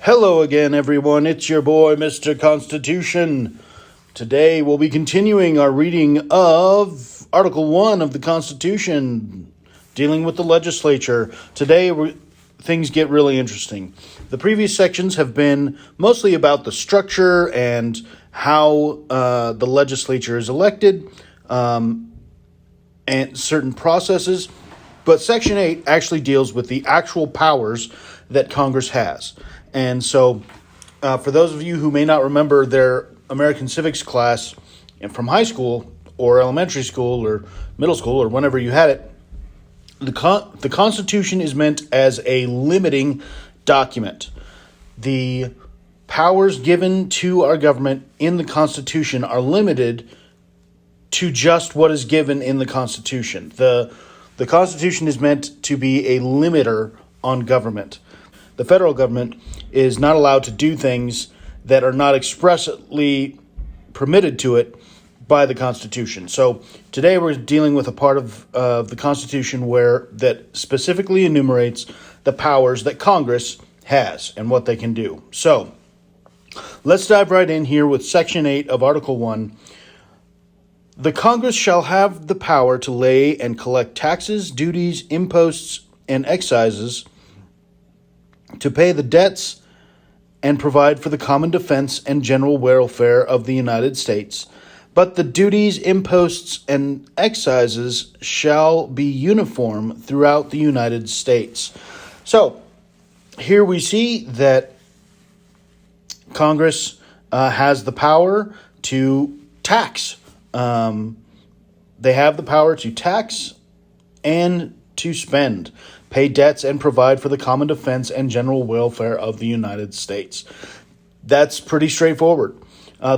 Hello again, everyone. It's your boy, Mr. Constitution. Today we'll be continuing our reading of Article 1 of the Constitution, dealing with the legislature. Today things get really interesting. The previous sections have been mostly about the structure and how the legislature is elected and certain processes. But Section 8 actually deals with the actual powers that Congress has. And so, for those of you who may not remember their American civics class from high school or elementary school or middle school or whenever you had it, the Constitution is meant as a limiting document. The powers given to our government in the Constitution are limited to just what is given in the Constitution. The Constitution is meant to be a limiter on government. The federal government is not allowed to do things that are not expressly permitted to it by the Constitution. So today we're dealing with a part of the Constitution that specifically enumerates the powers that Congress has and what they can do. So let's dive right in here with Section 8 of Article 1. The Congress shall have the power to lay and collect taxes, duties, imposts, and excises, to pay the debts and provide for the common defense and general welfare of the United States. But the duties, imposts, and excises shall be uniform throughout the United States. So, here we see that Congress has the power to tax. They have the power to tax and to spend, pay debts, and provide for the common defense and general welfare of the United States. That's pretty straightforward.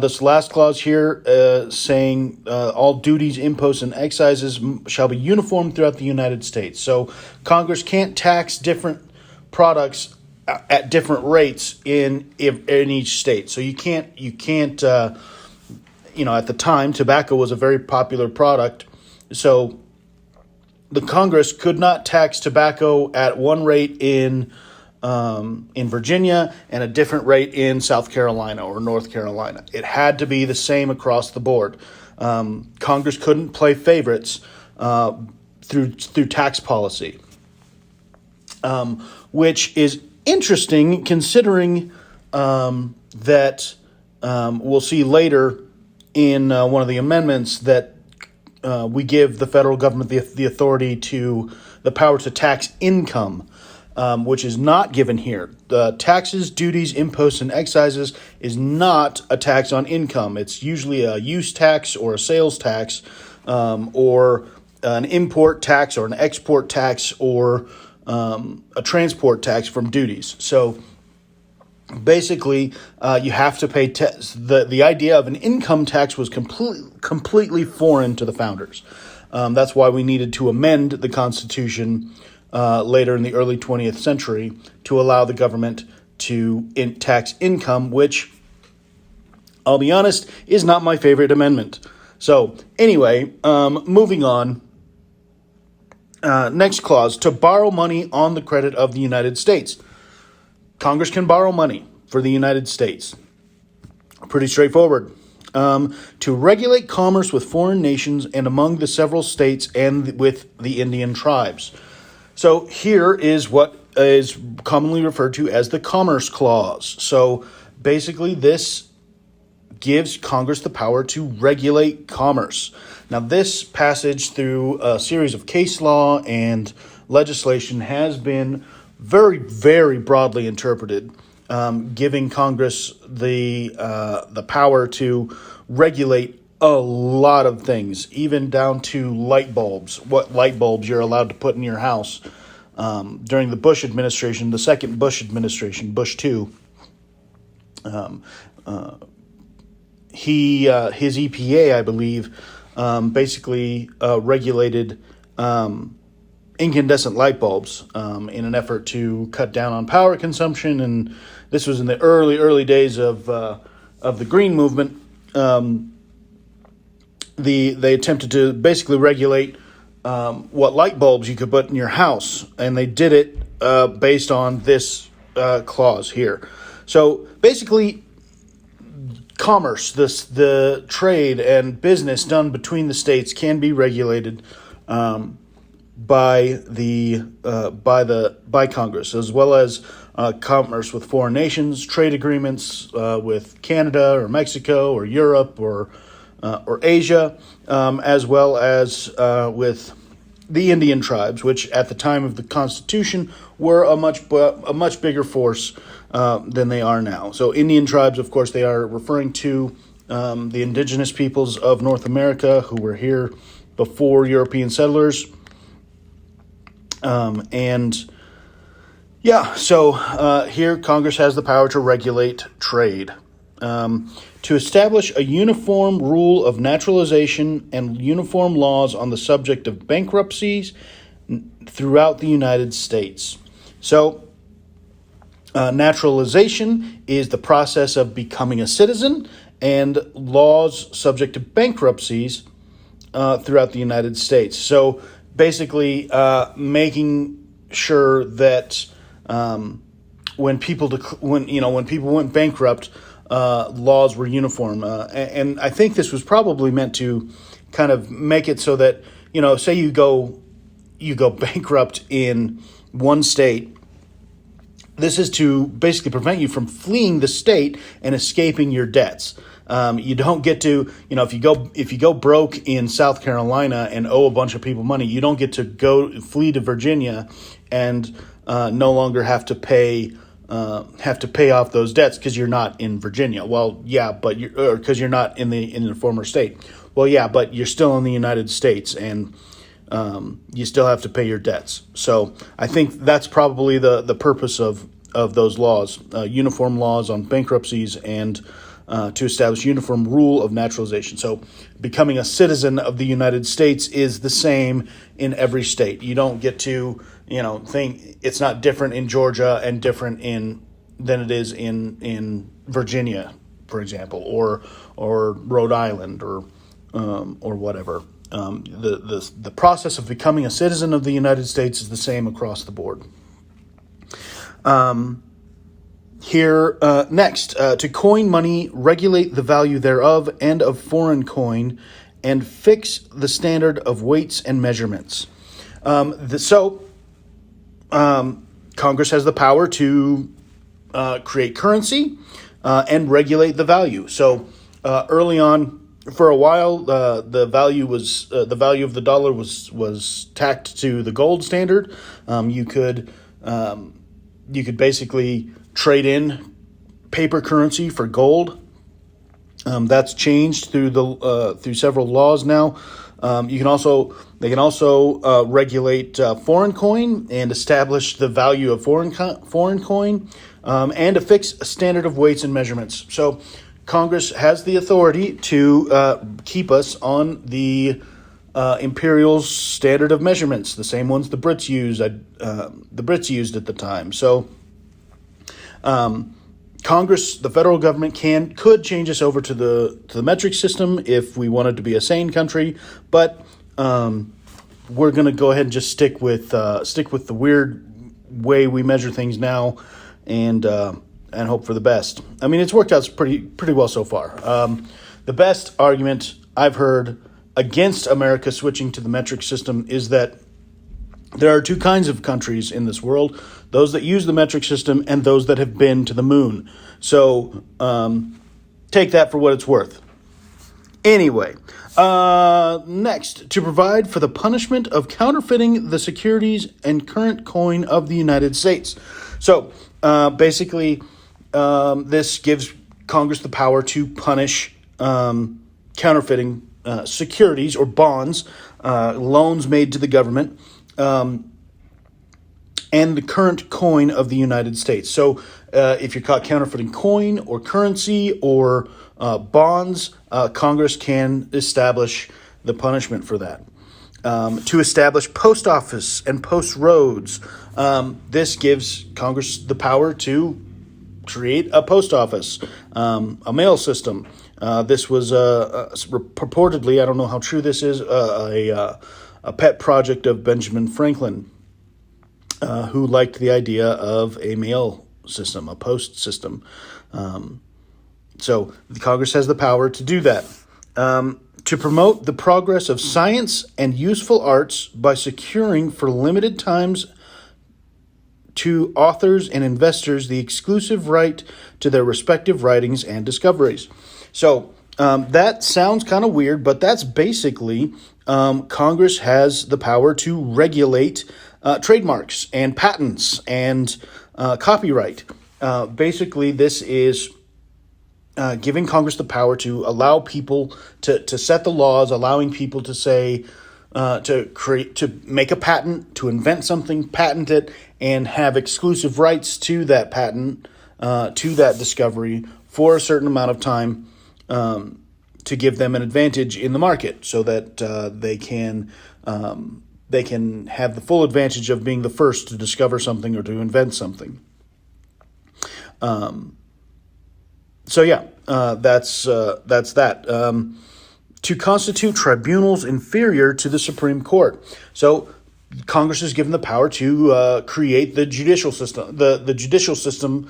This last clause here saying all duties, imposts, and excises shall be uniform throughout the United States. So Congress can't tax different products at different rates in each state. So you can't. At the time, tobacco was a very popular product, so the Congress could not tax tobacco at one rate in Virginia and a different rate in South Carolina or North Carolina. It had to be the same across the board. Congress couldn't play favorites through tax policy, which is interesting considering that we'll see later in one of the amendments that we give the federal government the authority the power to tax income, which is not given here. The taxes, duties, imposts, and excises is not a tax on income. It's usually a use tax or a sales tax, or an import tax or an export tax or a transport tax from duties. So basically, you have to pay the idea of an income tax was completely foreign to the founders. That's why we needed to amend the Constitution later in the early 20th century to allow the government to tax income, which, I'll be honest, is not my favorite amendment. So anyway, moving on. Next clause, to borrow money on the credit of the United States. Congress can borrow money for the United States. Pretty straightforward. To regulate commerce with foreign nations and among the several states and with the Indian tribes. So here is what is commonly referred to as the Commerce Clause. So basically this gives Congress the power to regulate commerce. Now this passage through a series of case law and legislation has been very, very broadly interpreted, giving Congress the power to regulate a lot of things, even down to light bulbs, what light bulbs you're allowed to put in your house. During the Bush administration, the second Bush administration, Bush 2, his EPA, I believe, basically regulated incandescent light bulbs in an effort to cut down on power consumption, and this was in the early days of the Green Movement. They attempted to basically regulate what light bulbs you could put in your house, and they did it based on this clause here. So basically, commerce, the trade and business done between the states can be regulated by Congress, as well as commerce with foreign nations, trade agreements with Canada or Mexico or Europe or Asia, as well as with the Indian tribes, which at the time of the Constitution were a much bigger force than they are now. So Indian tribes, of course, they are referring to the indigenous peoples of North America who were here before European settlers. Here Congress has the power to regulate trade. To establish a uniform rule of naturalization and uniform laws on the subject of bankruptcies throughout the United States. So, naturalization is the process of becoming a citizen, and laws subject to bankruptcies throughout the United States. So, basically, making sure that when people went bankrupt, laws were uniform, and I think this was probably meant to kind of make it so that, say you go bankrupt in one state. This is to basically prevent you from fleeing the state and escaping your debts. You don't get to, if you go broke in South Carolina and owe a bunch of people money, you don't get to flee to Virginia and no longer have to pay off those debts because you're not in Virginia. Well, yeah, but because you're not in the former state. Well, yeah, but you're still in the United States, and you still have to pay your debts. So I think that's probably the purpose of those laws, uniform laws on bankruptcies, and to establish uniform rule of naturalization. So becoming a citizen of the United States is the same in every state. You don't get to, think it's not different in Georgia and different than it is in Virginia, for example, or Rhode Island or whatever. The process of becoming a citizen of the United States is the same across the board. Next, to coin money, regulate the value thereof and of foreign coin, and fix the standard of weights and measurements. Congress has the power to create currency and regulate the value. So early on, for a while, the value of the dollar was tacked to the gold standard. You could basically trade in paper currency for gold. That's changed through several laws now. They can also regulate foreign coin and establish the value of foreign coin, and to fix a standard of weights and measurements. So Congress has the authority to keep us on the imperial standard of measurements, the same ones the Brits used at the time. So Congress, the federal government, could change us over to the metric system if we wanted to be a sane country, but we're going to go ahead and just stick with the weird way we measure things now, and hope for the best. I mean, it's worked out pretty well so far. The best argument I've heard against America switching to the metric system is that there are two kinds of countries in this world: those that use the metric system and those that have been to the moon. So take that for what it's worth. Anyway, next, to provide for the punishment of counterfeiting the securities and current coin of the United States. So basically, this gives Congress the power to punish counterfeiting securities or bonds, loans made to the government, and the current coin of the United States. So if you're caught counterfeiting coin or currency or bonds, Congress can establish the punishment for that. To establish post office and post roads, this gives Congress the power to create a post office, a mail system. This was purportedly, I don't know how true this is, a pet project of Benjamin Franklin, who liked the idea of a mail system, a post system. So the Congress has the power to do that. To promote the progress of science and useful arts by securing for limited times to authors and investors the exclusive right to their respective writings and discoveries. So that sounds kind of weird, but that's basically Congress has the power to regulate trademarks and patents and copyright. Basically, this is giving Congress the power to allow people to set the laws, allowing people to say, to make a patent, to invent something, patent it, and have exclusive rights to that patent, to that discovery for a certain amount of time, to give them an advantage in the market, so that they can have the full advantage of being the first to discover something or to invent something. So yeah, that's that. To constitute tribunals inferior to the Supreme Court. So Congress is given the power to create the judicial system, the judicial system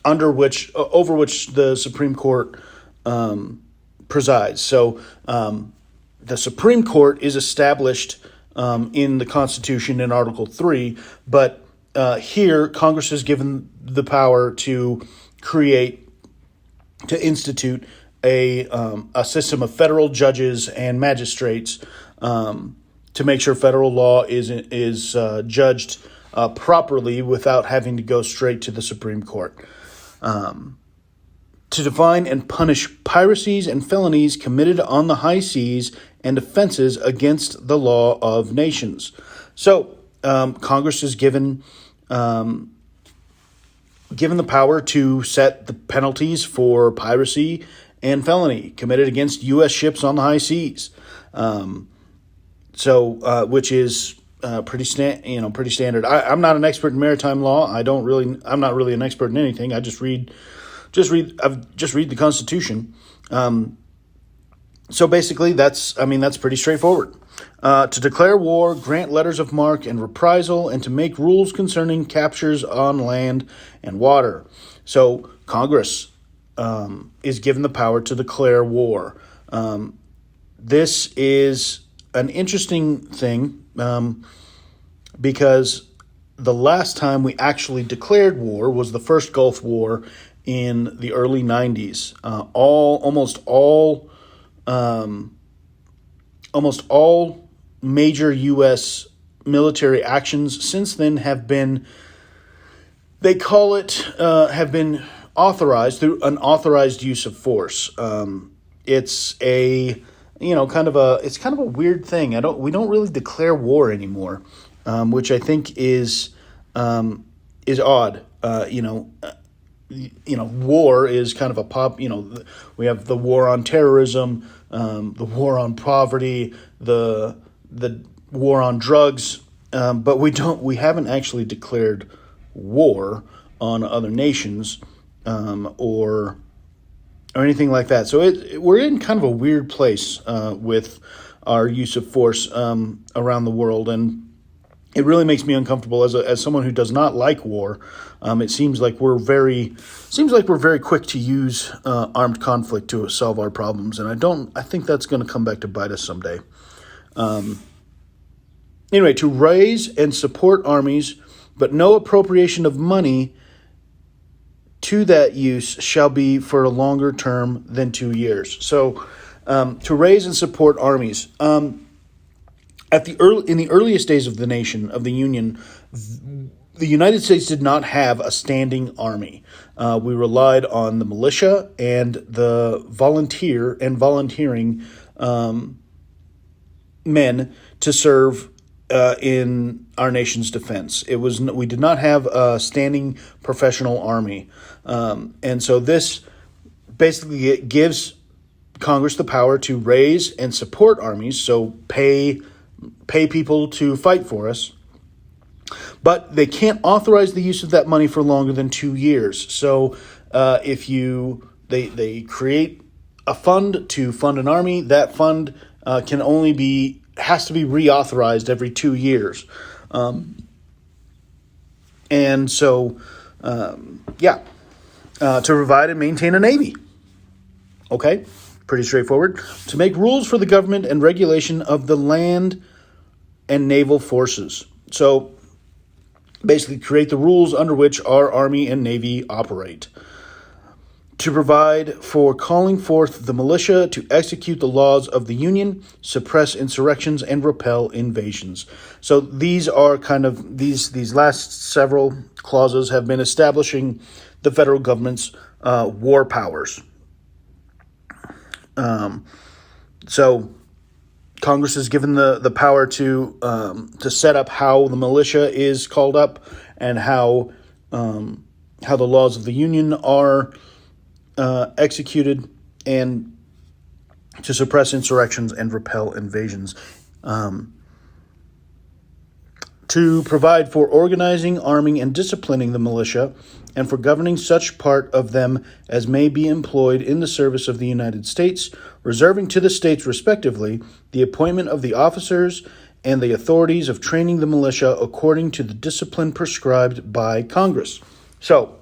over which the Supreme Court presides. So the Supreme Court is established in the Constitution in Article 3, but here Congress is given the power to institute a system of federal judges and magistrates to make sure federal law is judged properly without having to go straight to the Supreme Court. To define and punish piracies and felonies committed on the high seas and offenses against the law of nations. So Congress is given the power to set the penalties for piracy and felony committed against U.S. ships on the high seas. Which is pretty standard. I'm not an expert in maritime law. I'm not really an expert in anything. I I've just read the Constitution. So basically, that's pretty straightforward. To declare war, grant letters of marque and reprisal, and to make rules concerning captures on land and water. So Congress is given the power to declare war. This is an interesting thing because the last time we actually declared war was the first Gulf War in the early 90s. Almost all major U.S. military actions since then have been, they call it, have been authorized through an authorized use of force. It's kind of a weird thing. We don't really declare war anymore, which I think is odd. War is kind of a pop. We have the war on terrorism, the war on poverty, the war on drugs, but we haven't actually declared war on other nations or anything like that. So we're in kind of a weird place with our use of force around the world, and it really makes me uncomfortable as someone who does not like war. It seems like we're very quick to use armed conflict to solve our problems, and I think that's going to come back to bite us someday. Anyway, to raise and support armies, but no appropriation of money to that use shall be for a longer term than 2 years. So, to raise and support armies. In the earliest days of the Union, the United States did not have a standing army. We relied on the militia and the volunteering men to serve in our nation's defense. We did not have a standing professional army, and so this basically gives Congress the power to raise and support armies. So pay people to fight for us, but they can't authorize the use of that money for longer than 2 years. So if they create a fund to fund an army, that fund has to be reauthorized every 2 years. And so, to provide and maintain a navy. Okay, pretty straightforward. To make rules for the government and regulation of the land and naval forces. So, basically create the rules under which our Army and Navy operate. To provide for calling forth the militia to execute the laws of the Union, suppress insurrections, and repel invasions. So these are kind of, these last several clauses have been establishing the federal government's war powers. So Congress is given the power to set up how the militia is called up and how the laws of the Union are executed, and to suppress insurrections and repel invasions. To provide for organizing, arming, and disciplining the militia, and for governing such part of them as may be employed in the service of the United States, reserving to the states respectively the appointment of the officers and the authorities of training the militia according to the discipline prescribed by Congress. So,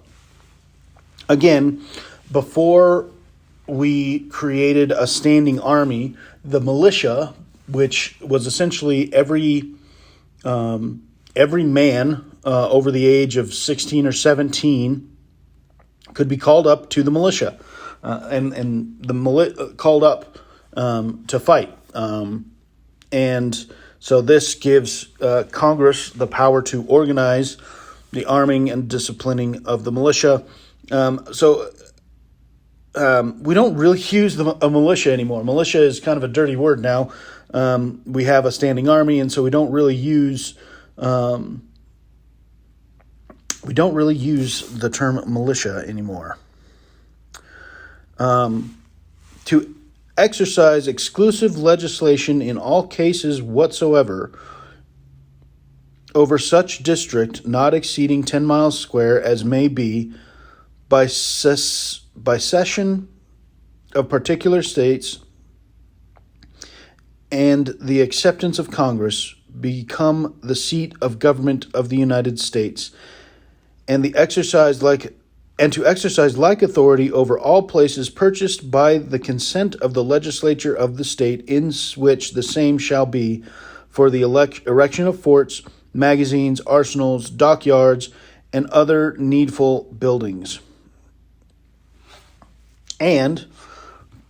again, before we created a standing army, the militia, which was essentially every man over the age of 16 or 17 could be called up to the militia, called up to fight. And so this gives Congress the power to organize the arming and disciplining of the militia. We don't really use a militia anymore. Militia is kind of a dirty word now. We have a standing army, and so we don't really use the term militia anymore. To exercise exclusive legislation in all cases whatsoever over such district not exceeding 10 miles square as may be by cession of particular states and the acceptance of Congress become the seat of government of the United States, and to exercise like authority over all places purchased by the consent of the legislature of the state in which the same shall be, for the erection of forts, magazines, arsenals, dockyards, and other needful buildings. And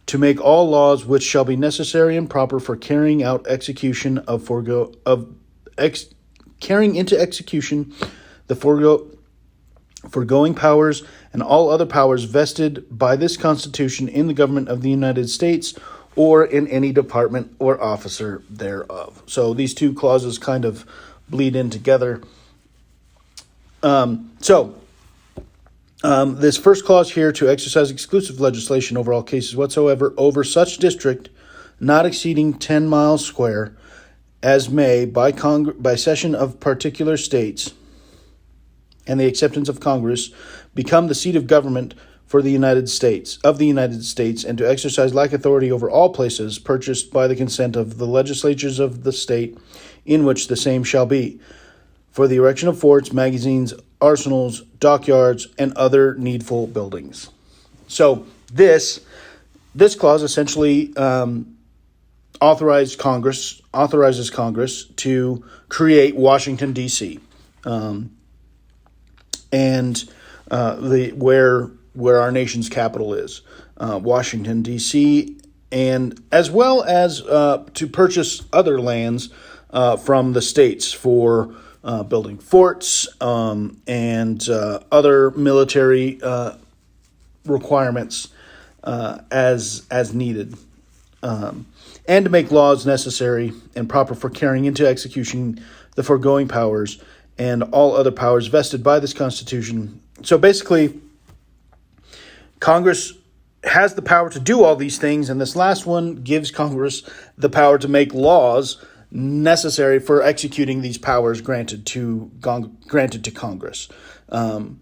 to make all laws which shall be necessary and proper for carrying into execution the foregoing powers and all other powers vested by this Constitution in the government of the United States or in any department or officer thereof. So these two clauses kind of bleed in together. This first clause here, to exercise exclusive legislation over all cases whatsoever over such district not exceeding 10 miles square as may by session of particular states and the acceptance of Congress become the seat of government for the United States, and to exercise like authority over all places purchased by the consent of the legislatures of the state in which the same shall be, for the erection of forts, magazines, arsenals, dockyards, and other needful buildings. So this clause essentially authorizes Congress to create Washington, D.C., where our nation's capital is, Washington, D.C., and as well as to purchase other lands from the states for building forts and other military requirements as needed, and to make laws necessary and proper for carrying into execution the foregoing powers and all other powers vested by this Constitution. So basically, Congress has the power to do all these things, and this last one gives Congress the power to make laws necessary for executing these powers granted to Congress. And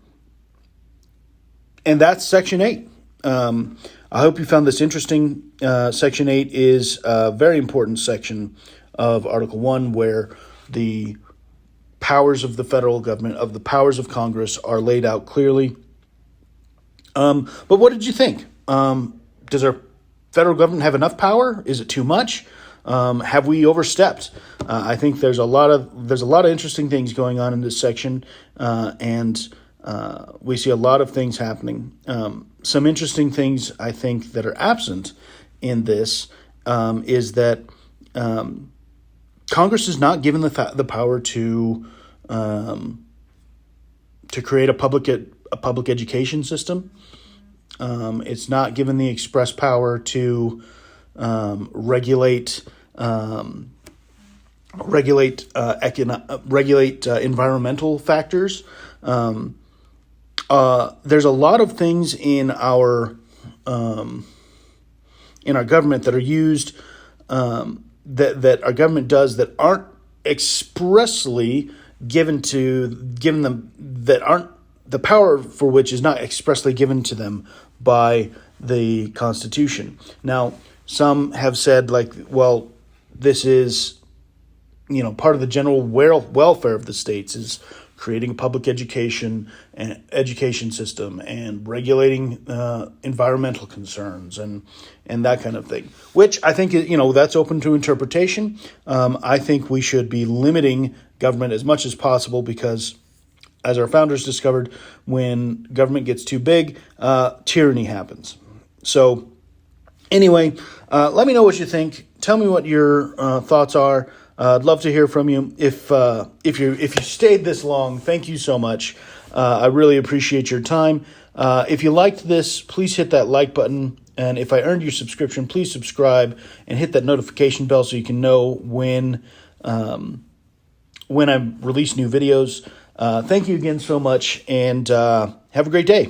that's Section 8. I hope you found this interesting. Section 8 is a very important section of Article 1, where the powers of the federal government, of the powers of Congress, are laid out clearly. But what did you think? Does our federal government have enough power? Is it too much? Have we overstepped? I think there's a lot of interesting things going on in this section, and we see a lot of things happening. Some interesting things I think that are absent in this is that Congress is not given the power to create a public education system. It's not given the express power to regulate environmental factors. There's a lot of things in our government that are used that our government does that aren't expressly given them, that aren't, the power for which is not expressly given to them by the Constitution. Now, some have said, like, well, this is, part of the general welfare of the states is creating a public education system and regulating environmental concerns and that kind of thing, which I think, that's open to interpretation. I think we should be limiting government as much as possible because, as our founders discovered, when government gets too big, tyranny happens. So anyway, let me know what you think. Tell me what your thoughts are. I'd love to hear from you. If you stayed this long, thank you so much. I really appreciate your time. If you liked this, please hit that like button. And if I earned your subscription, please subscribe and hit that notification bell so you can know when I release new videos. Thank you again so much, and have a great day.